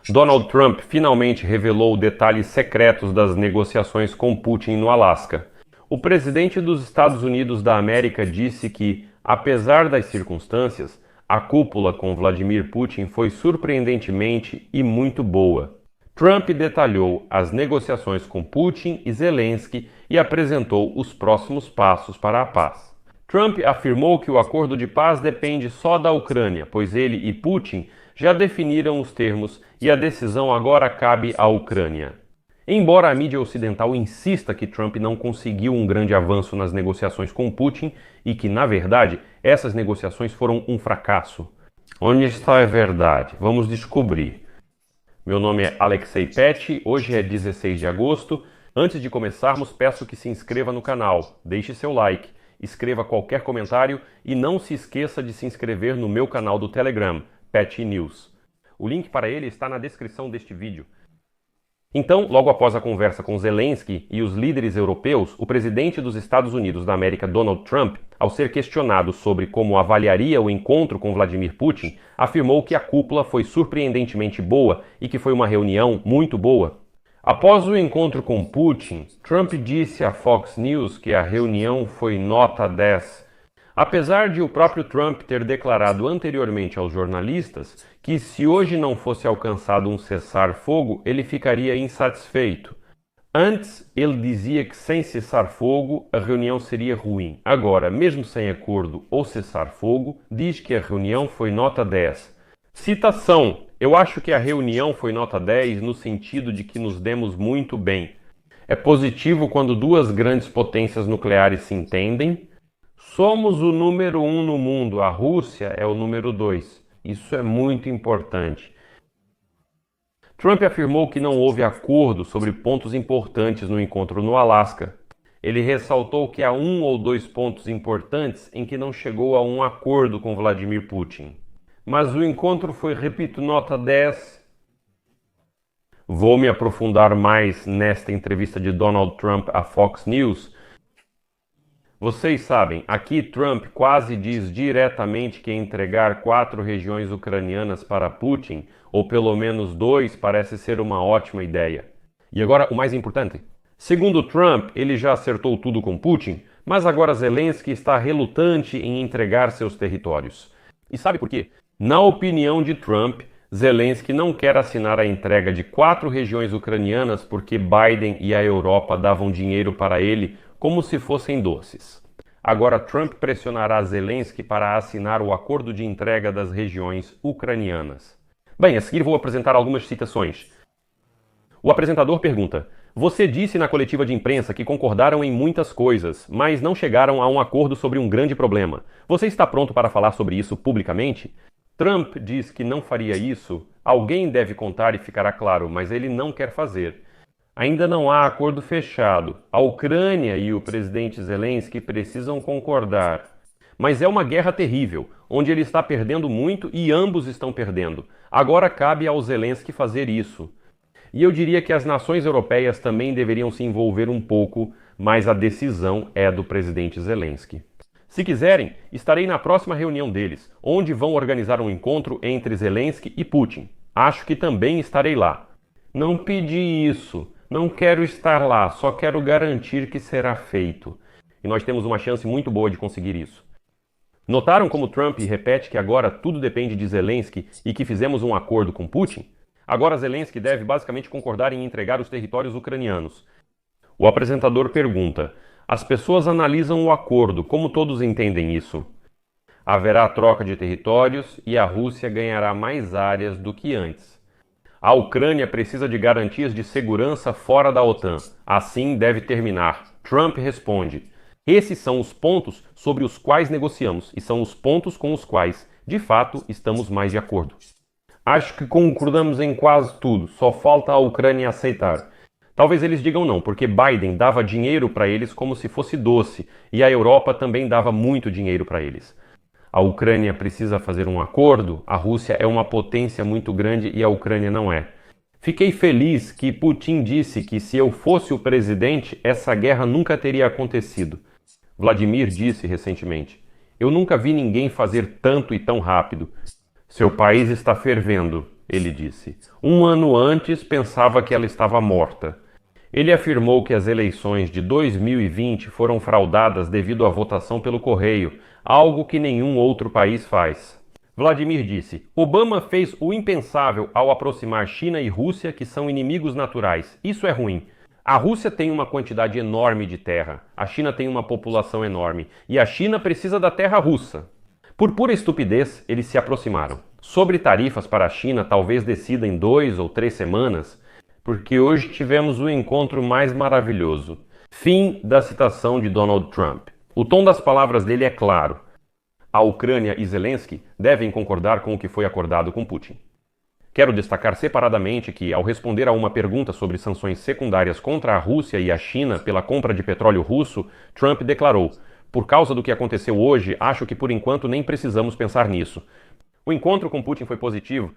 Donald Trump finalmente revelou detalhes secretos das negociações com Putin no Alasca. O presidente dos Estados Unidos da América disse que, apesar das circunstâncias, a cúpula com Vladimir Putin foi surpreendentemente e muito boa. Trump detalhou as negociações com Putin e Zelensky e apresentou os próximos passos para a paz. Trump afirmou que o acordo de paz depende só da Ucrânia, pois ele e Putin já definiram os termos e a decisão agora cabe à Ucrânia. Embora a mídia ocidental insista que Trump não conseguiu um grande avanço nas negociações com Putin e que, na verdade, essas negociações foram um fracasso. Onde está a verdade? Vamos descobrir. Meu nome é Alexei Pet, hoje é 16 de agosto. Antes de começarmos, peço que se inscreva no canal, deixe seu like, escreva qualquer comentário e não se esqueça de se inscrever no meu canal do Telegram, Pet News. O link para ele está na descrição deste vídeo. Então, logo após a conversa com Zelensky e os líderes europeus, o presidente dos Estados Unidos da América, Donald Trump, ao ser questionado sobre como avaliaria o encontro com Vladimir Putin, afirmou que a cúpula foi surpreendentemente boa e que foi uma reunião muito boa. Após o encontro com Putin, Trump disse à Fox News que a reunião foi nota 10. Apesar de o próprio Trump ter declarado anteriormente aos jornalistas que se hoje não fosse alcançado um cessar-fogo, ele ficaria insatisfeito. Antes, ele dizia que sem cessar-fogo a reunião seria ruim. Agora, mesmo sem acordo ou cessar-fogo, diz que a reunião foi nota 10. Citação: eu acho que a reunião foi nota 10 no sentido de que nos demos muito bem. É positivo quando duas grandes potências nucleares se entendem. Somos o número 1 no mundo, a Rússia é o número 2. Isso é muito importante. Trump afirmou que não houve acordo sobre pontos importantes no encontro no Alasca. Ele ressaltou que há um ou dois pontos importantes em que não chegou a um acordo com Vladimir Putin. Mas o encontro foi, repito, nota 10. Vou me aprofundar mais nesta entrevista de Donald Trump à Fox News. Vocês sabem, aqui Trump quase diz diretamente que entregar 4 regiões ucranianas para Putin, ou pelo menos 2, parece ser uma ótima ideia. E agora o mais importante. Segundo Trump, ele já acertou tudo com Putin, mas agora Zelensky está relutante em entregar seus territórios. E sabe por quê? Na opinião de Trump, Zelensky não quer assinar a entrega de 4 regiões ucranianas porque Biden e a Europa davam dinheiro para ele como se fossem doces. Agora Trump pressionará Zelensky para assinar o acordo de entrega das regiões ucranianas. Bem, a seguir vou apresentar algumas citações. O apresentador pergunta: você disse na coletiva de imprensa que concordaram em muitas coisas, mas não chegaram a um acordo sobre um grande problema. Você está pronto para falar sobre isso publicamente? Trump diz que não faria isso. Alguém deve contar e ficará claro, mas ele não quer fazer. Ainda não há acordo fechado. A Ucrânia e o presidente Zelensky precisam concordar. Mas é uma guerra terrível, onde ele está perdendo muito e ambos estão perdendo. Agora cabe ao Zelensky fazer isso. E eu diria que as nações europeias também deveriam se envolver um pouco, mas a decisão é do presidente Zelensky. Se quiserem, estarei na próxima reunião deles, onde vão organizar um encontro entre Zelensky e Putin. Acho que também estarei lá. Não pedi isso. Não quero estar lá, só quero garantir que será feito. E nós temos uma chance muito boa de conseguir isso. Notaram como Trump repete que agora tudo depende de Zelensky e que fizemos um acordo com Putin? Agora Zelensky deve basicamente concordar em entregar os territórios ucranianos. O apresentador pergunta: as pessoas analisam o acordo, como todos entendem isso? Haverá troca de territórios e a Rússia ganhará mais áreas do que antes. A Ucrânia precisa de garantias de segurança fora da OTAN. Assim deve terminar. Trump responde: esses são os pontos sobre os quais negociamos e são os pontos com os quais, de fato, estamos mais de acordo. Acho que concordamos em quase tudo, só falta a Ucrânia aceitar. Talvez eles digam não, porque Biden dava dinheiro para eles como se fosse doce e a Europa também dava muito dinheiro para eles. A Ucrânia precisa fazer um acordo, a Rússia é uma potência muito grande e a Ucrânia não é. Fiquei feliz que Putin disse que se eu fosse o presidente, essa guerra nunca teria acontecido. Vladimir disse recentemente: eu nunca vi ninguém fazer tanto e tão rápido. Seu país está fervendo. ele disse. Um ano antes pensava que ela estava morta. Ele afirmou que as eleições de 2020 foram fraudadas devido à votação pelo correio, algo que nenhum outro país faz. Vladimir disse: Obama fez o impensável ao aproximar China e Rússia, que são inimigos naturais. Isso é ruim. A Rússia tem uma quantidade enorme de terra, a China tem uma população enorme, e a China precisa da terra russa. Por pura estupidez, eles se aproximaram. Sobre tarifas para a China, talvez decida em 2 ou 3 semanas, porque hoje tivemos o encontro mais maravilhoso. Fim da citação de Donald Trump. O tom das palavras dele é claro. A Ucrânia e Zelensky devem concordar com o que foi acordado com Putin. Quero destacar separadamente que, ao responder a uma pergunta sobre sanções secundárias contra a Rússia e a China pela compra de petróleo russo, Trump declarou: por causa do que aconteceu hoje, acho que por enquanto nem precisamos pensar nisso. O encontro com Putin foi positivo.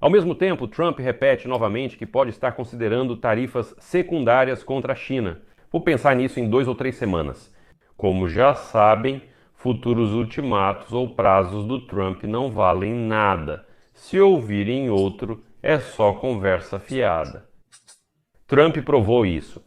Ao mesmo tempo, Trump repete novamente que pode estar considerando tarifas secundárias contra a China. Vou pensar nisso em 2 ou 3 semanas. Como já sabem, futuros ultimatos ou prazos do Trump não valem nada. Se ouvirem outro, é só conversa fiada. Trump provou isso.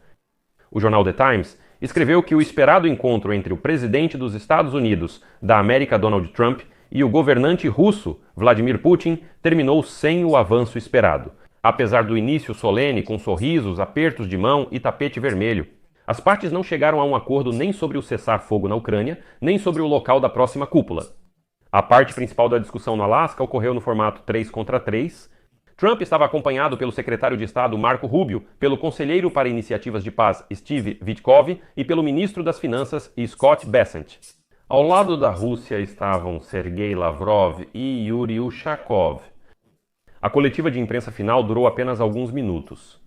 O jornal The Times escreveu que o esperado encontro entre o presidente dos Estados Unidos da América, Donald Trump, e o governante russo, Vladimir Putin, terminou sem o avanço esperado. Apesar do início solene, com sorrisos, apertos de mão e tapete vermelho, as partes não chegaram a um acordo nem sobre o cessar-fogo na Ucrânia, nem sobre o local da próxima cúpula. A parte principal da discussão no Alasca ocorreu no formato 3 contra 3. Trump estava acompanhado pelo secretário de Estado Marco Rubio, pelo conselheiro para iniciativas de paz Steve Witkoff e pelo ministro das Finanças Scott Bessent. Ao lado da Rússia estavam Sergei Lavrov e Yuri Ushakov. A coletiva de imprensa final durou apenas alguns minutos.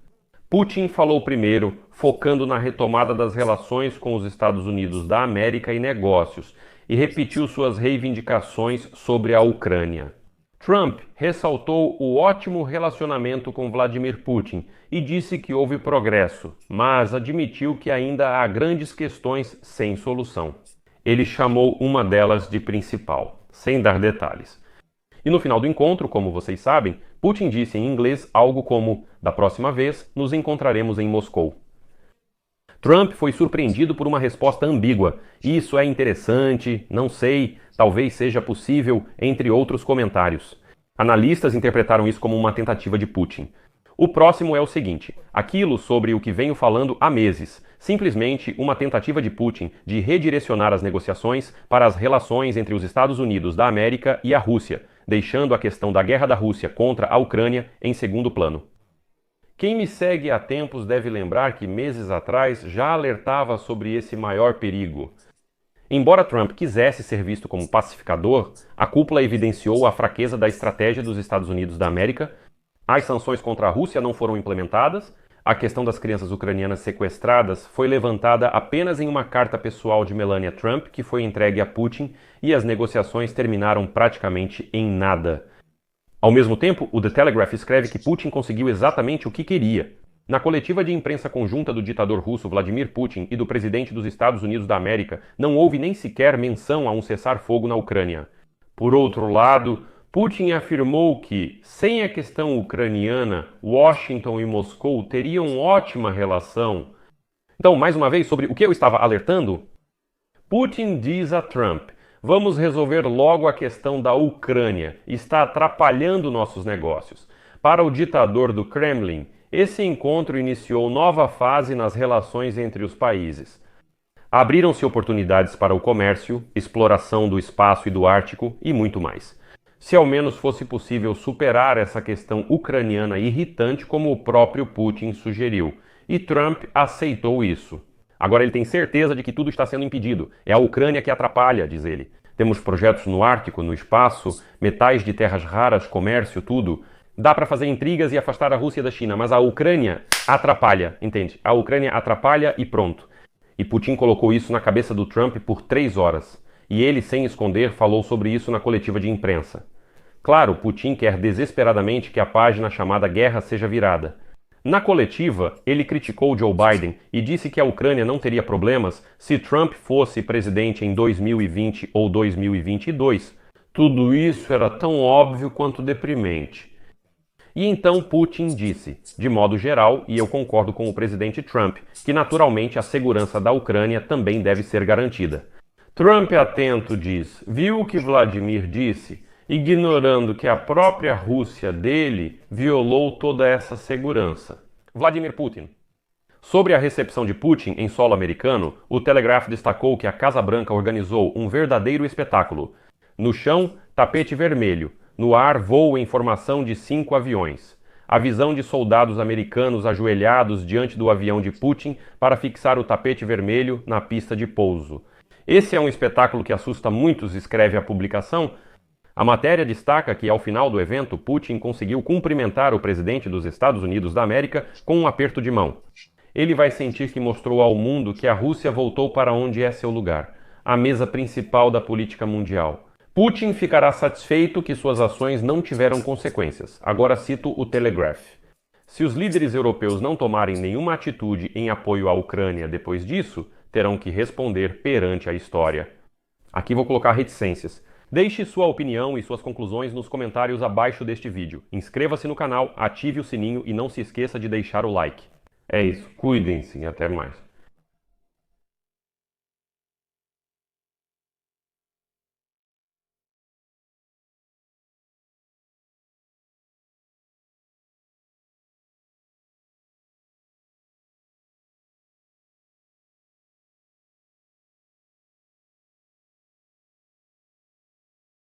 Putin falou primeiro, focando na retomada das relações com os Estados Unidos da América e negócios, e repetiu suas reivindicações sobre a Ucrânia. Trump ressaltou o ótimo relacionamento com Vladimir Putin e disse que houve progresso, mas admitiu que ainda há grandes questões sem solução. Ele chamou uma delas de principal, sem dar detalhes. E no final do encontro, como vocês sabem, Putin disse em inglês algo como: da próxima vez, nos encontraremos em Moscou. Trump foi surpreendido por uma resposta ambígua. Isso é interessante, não sei, talvez seja possível, entre outros comentários. Analistas interpretaram isso como uma tentativa de Putin. O próximo é o seguinte: aquilo sobre o que venho falando há meses, simplesmente uma tentativa de Putin de redirecionar as negociações para as relações entre os Estados Unidos da América e a Rússia, deixando a questão da guerra da Rússia contra a Ucrânia em segundo plano. Quem me segue há tempos deve lembrar que meses atrás já alertava sobre esse maior perigo. Embora Trump quisesse ser visto como pacificador, a cúpula evidenciou a fraqueza da estratégia dos Estados Unidos da América. As sanções contra a Rússia não foram implementadas, a questão das crianças ucranianas sequestradas foi levantada apenas em uma carta pessoal de Melania Trump, que foi entregue a Putin, e as negociações terminaram praticamente em nada. Ao mesmo tempo, o The Telegraph escreve que Putin conseguiu exatamente o que queria. Na coletiva de imprensa conjunta do ditador russo Vladimir Putin e do presidente dos Estados Unidos da América, não houve nem sequer menção a um cessar-fogo na Ucrânia. Por outro lado, Putin afirmou que, sem a questão ucraniana, Washington e Moscou teriam ótima relação. Então, mais uma vez, sobre o que eu estava alertando? Putin diz a Trump: vamos resolver logo a questão da Ucrânia. Está atrapalhando nossos negócios. Para o ditador do Kremlin, esse encontro iniciou nova fase nas relações entre os países. Abriram-se oportunidades para o comércio, exploração do espaço e do Ártico e muito mais. Se ao menos fosse possível superar essa questão ucraniana irritante, como o próprio Putin sugeriu. E Trump aceitou isso. Agora ele tem certeza de que tudo está sendo impedido. É a Ucrânia que atrapalha, diz ele. Temos projetos no Ártico, no espaço, metais de terras raras, comércio, tudo. Dá para fazer intrigas e afastar a Rússia da China, mas a Ucrânia atrapalha, entende? A Ucrânia atrapalha e pronto. E Putin colocou isso na cabeça do Trump por 3 horas. E ele, sem esconder, falou sobre isso na coletiva de imprensa. Claro, Putin quer desesperadamente que a página chamada guerra seja virada. Na coletiva, ele criticou Joe Biden e disse que a Ucrânia não teria problemas se Trump fosse presidente em 2020 ou 2022. Tudo isso era tão óbvio quanto deprimente. E então Putin disse, de modo geral, e eu concordo com o presidente Trump, que naturalmente a segurança da Ucrânia também deve ser garantida. Trump, atento, diz: viu o que Vladimir disse, ignorando que a própria Rússia dele violou toda essa segurança. Vladimir Putin. Sobre a recepção de Putin em solo americano, o Telegraph destacou que a Casa Branca organizou um verdadeiro espetáculo. No chão, tapete vermelho. No ar, voo em formação de 5 aviões. A visão de soldados americanos ajoelhados diante do avião de Putin para fixar o tapete vermelho na pista de pouso. Esse é um espetáculo que assusta muitos, escreve a publicação. A matéria destaca que, ao final do evento, Putin conseguiu cumprimentar o presidente dos Estados Unidos da América com um aperto de mão. Ele vai sentir que mostrou ao mundo que a Rússia voltou para onde é seu lugar, a mesa principal da política mundial. Putin ficará satisfeito que suas ações não tiveram consequências. Agora cito o Telegraph. Se os líderes europeus não tomarem nenhuma atitude em apoio à Ucrânia depois disso, terão que responder perante a história. Aqui vou colocar reticências. Deixe sua opinião e suas conclusões nos comentários abaixo deste vídeo. Inscreva-se no canal, ative o sininho e não se esqueça de deixar o like. É isso, cuidem-se e até mais.